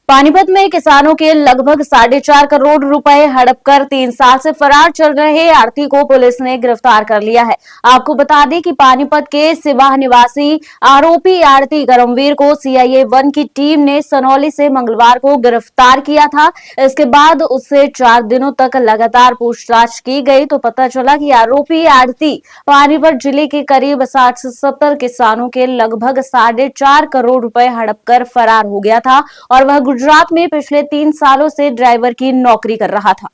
पानीपत में किसानों के लगभग 4.5 करोड़ रुपए हड़प कर 3 साल से फरार चल रहे आढ़ती को पुलिस ने गिरफ्तार कर लिया है। आपको बता दें कि पानीपत के सिवाह निवासी आरोपी आढ़ती करमवीर को सीआईए 1 की टीम ने सनौली से मंगलवार को गिरफ्तार किया था। इसके बाद उससे 4 दिनों तक लगातार पूछताछ की गई तो पता चला कि आरोपी आढ़ती पानीपत जिले के करीब 60 से 70 किसानों के लगभग 4.5 करोड़ रुपए हड़प कर फरार हो गया था और वह गुजरात में पिछले 3 सालों से ड्राइवर की नौकरी कर रहा था।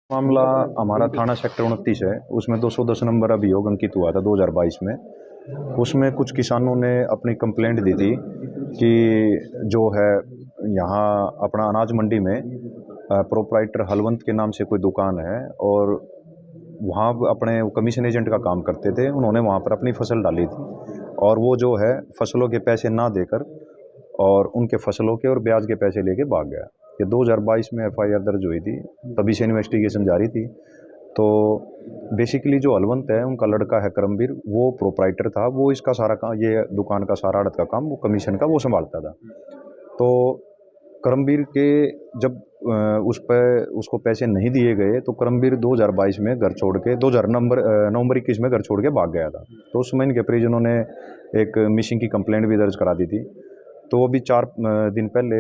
मामला हमारा थाना सेक्टर 29 है, उसमें 210 नंबर अभियोग अंकित हुआ था 2022 में। उसमें कुछ किसानों ने अपनी कंप्लेंट दी थी कि जो है यहाँ अपना अनाज मंडी में प्रोप्राइटर हलवंत के नाम से कोई दुकान है और वहाँ अपने कमीशन एजेंट का काम करते थे। उन्होंने वहाँ पर अपनी फसल डाली थी और वो जो है फसलों के पैसे ना देकर और उनके फसलों के और ब्याज के पैसे लेके भाग गया। ये 2022 में एफआईआर दर्ज हुई थी, तभी से इन्वेस्टिगेशन जारी थी। तो बेसिकली जो हलवंत है उनका लड़का है करमवीर, वो प्रोप्राइटर था, वो इसका सारा काम, ये दुकान का सारा आड़त का काम, वो कमीशन का वो संभालता था। तो करमवीर के जब उसको पैसे नहीं दिए गए तो करमवीर 2022 में घर छोड़ के नवंबर 21 में घर छोड़ के भाग गया था। तो उस समय इनके परिजनों ने एक मिसिंग की कंप्लेंट भी दर्ज करा दी थी। तो अभी 4 दिन पहले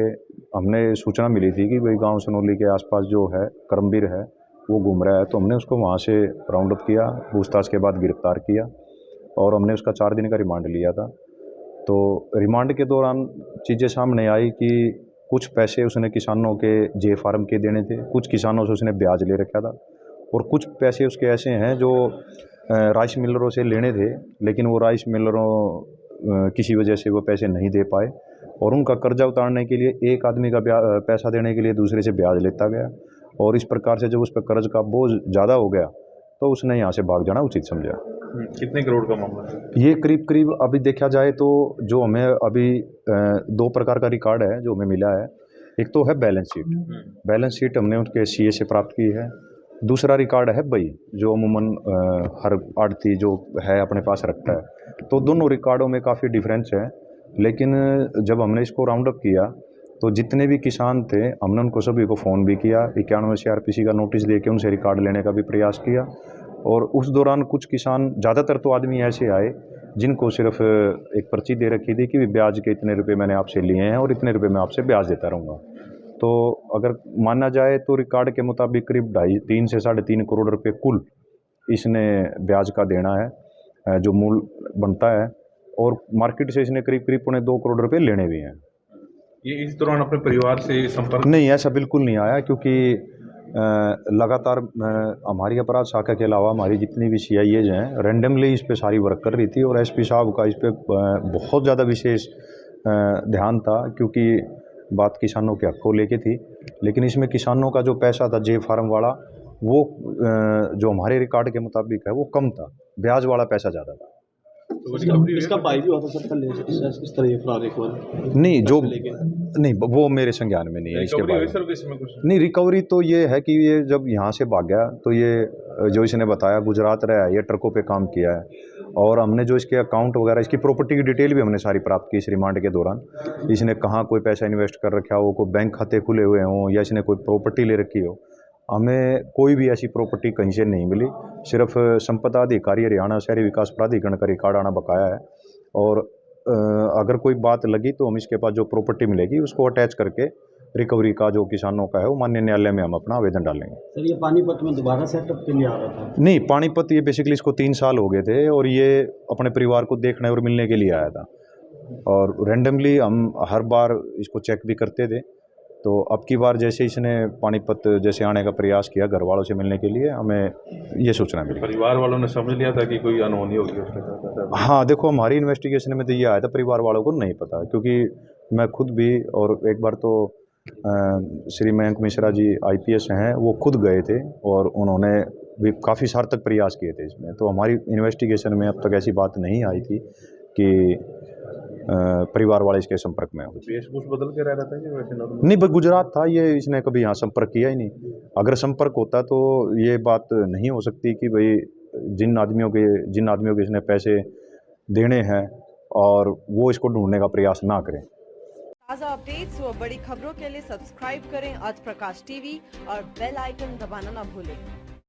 हमने सूचना मिली थी कि भाई गांव सनौली के आसपास जो है करमवीर है वो घूम रहा है। तो हमने उसको वहाँ से राउंड अप किया, पूछताछ के बाद गिरफ्तार किया और हमने उसका 4 दिन का रिमांड लिया था। तो रिमांड के दौरान चीज़ें सामने आई कि कुछ पैसे उसने किसानों के जे फार्म के देने थे, कुछ किसानों से उसने ब्याज ले रखा था और कुछ पैसे उसके ऐसे हैं जो राइस मिलरों से लेने थे, लेकिन वो राइस मिलरों किसी वजह से वो पैसे नहीं दे पाए और उनका कर्जा उतारने के लिए एक आदमी का पैसा देने के लिए दूसरे से ब्याज लेता गया और इस प्रकार से जब उस पर कर्ज का बोझ ज़्यादा हो गया तो उसने यहाँ से भाग जाना उचित समझा। कितने करोड़ का मामला है? ये करीब करीब अभी देखा जाए तो जो हमें अभी 2 प्रकार का रिकॉर्ड है जो हमें मिला है। एक तो है बैलेंस शीट, बैलेंस शीट हमने उनके सीए से प्राप्त की है। दूसरा रिकॉर्ड है बही, जो अमूमन हर आढ़ती जो है अपने पास रखता है। तो दोनों रिकॉर्डों में काफ़ी डिफरेंस है, लेकिन जब हमने इसको राउंड अप किया तो जितने भी किसान थे हमने उनको सभी को फ़ोन भी किया, 91 CRPC का नोटिस देके उनसे रिकॉर्ड लेने का भी प्रयास किया और उस दौरान कुछ किसान, ज़्यादातर तो आदमी ऐसे आए जिनको सिर्फ एक पर्ची दे रखी थी कि ब्याज के इतने रुपए मैंने आपसे लिए हैं और इतने रुपए मैं आपसे ब्याज देता रहूँगा। तो अगर माना जाए तो रिकॉर्ड के मुताबिक करीब 3 से 3.5 करोड़ रुपए कुल इसने ब्याज का देना है जो मूल बनता है और मार्केट से इसने करीब करीब 2.25 करोड़ रुपए लेने भी हैं। ये इस दौरान अपने परिवार से संपर्क नहीं, ऐसा बिल्कुल नहीं आया क्योंकि लगातार हमारी अपराध शाखा के अलावा हमारी जितनी भी CIAs हैं रैंडमली इस पे सारी वर्क कर रही थी और SP साहब का इस पे बहुत ज़्यादा विशेष ध्यान था क्योंकि बात किसानों के हक को लेके थी। लेकिन इसमें किसानों का जो पैसा था जे फार्म वाला वो जो हमारे रिकॉर्ड के मुताबिक है वो कम था, ब्याज वाला पैसा ज़्यादा था। इसका भाई भी होता सर इस तरह ये फरार एक बार नहीं, जो नहीं वो मेरे संज्ञान में नहीं है। इसके बाद नहीं, रिकवरी तो ये है कि ये जब यहाँ से भाग गया तो ये जो इसने बताया गुजरात रहा है, ये ट्रकों पे काम किया है और हमने जो इसके अकाउंट वगैरह, इसकी प्रॉपर्टी की डिटेल भी हमने सारी प्राप्त की इस रिमांड के दौरान। इसने कहाँ कोई पैसा इन्वेस्ट कर रखा हो, कोई बैंक खाते खुले हुए हों या इसने कोई प्रॉपर्टी ले रखी हो, हमें कोई भी ऐसी प्रॉपर्टी कहीं से नहीं मिली। सिर्फ संपदा अधिकारी हरियाणा शहरी विकास प्राधिकरण का रिकॉर्ड आना बकाया है और अगर कोई बात लगी तो हम इसके पास जो प्रॉपर्टी मिलेगी उसको अटैच करके रिकवरी का जो किसानों का है वो माननीय न्यायालय में हम अपना आवेदन डालेंगे। सर ये पानीपत में दोबारा सेटअप के लिए आ रहा था? नहीं, पानीपत ये बेसिकली इसको 3 साल हो गए थे और ये अपने परिवार को देखने और मिलने के लिए आया था और रैंडमली हम हर बार इसको चेक भी करते थे। तो अब की बार जैसे इसने पानीपत जैसे आने का प्रयास किया घर वालों से मिलने के लिए, हमें ये सूचना मिली। परिवार वालों ने समझ लिया था कि कोई अनहोनी होगी उसके साथ? हाँ, देखो हमारी इन्वेस्टिगेशन में तो ये आया था, परिवार वालों को नहीं पता क्योंकि मैं खुद भी और एक बार तो श्री मयंक मिश्रा जी IPS हैं, वो खुद गए थे और उन्होंने भी काफ़ी सार्थक प्रयास किए थे इसमें। तो हमारी इन्वेस्टिगेशन में अब तक ऐसी बात नहीं आई थी कि परिवार वाले इसके संपर्क में हो। वेशभूष बदल के रह रहा था कि वैसे नहीं, बस गुजरात था ये, इसने कभी यहाँ संपर्क किया ही नहीं। अगर संपर्क होता तो ये बात नहीं हो सकती कि भाई जिन आदमियों के इसने पैसे देने हैं और वो इसको ढूंढने का प्रयास ना करें। ताज़ा अपडेट्स व बड़ी खबरों के लिए सब्सक्राइब करें आज प्रकाश टीवी और बेल आइकन दबाना न भूलें।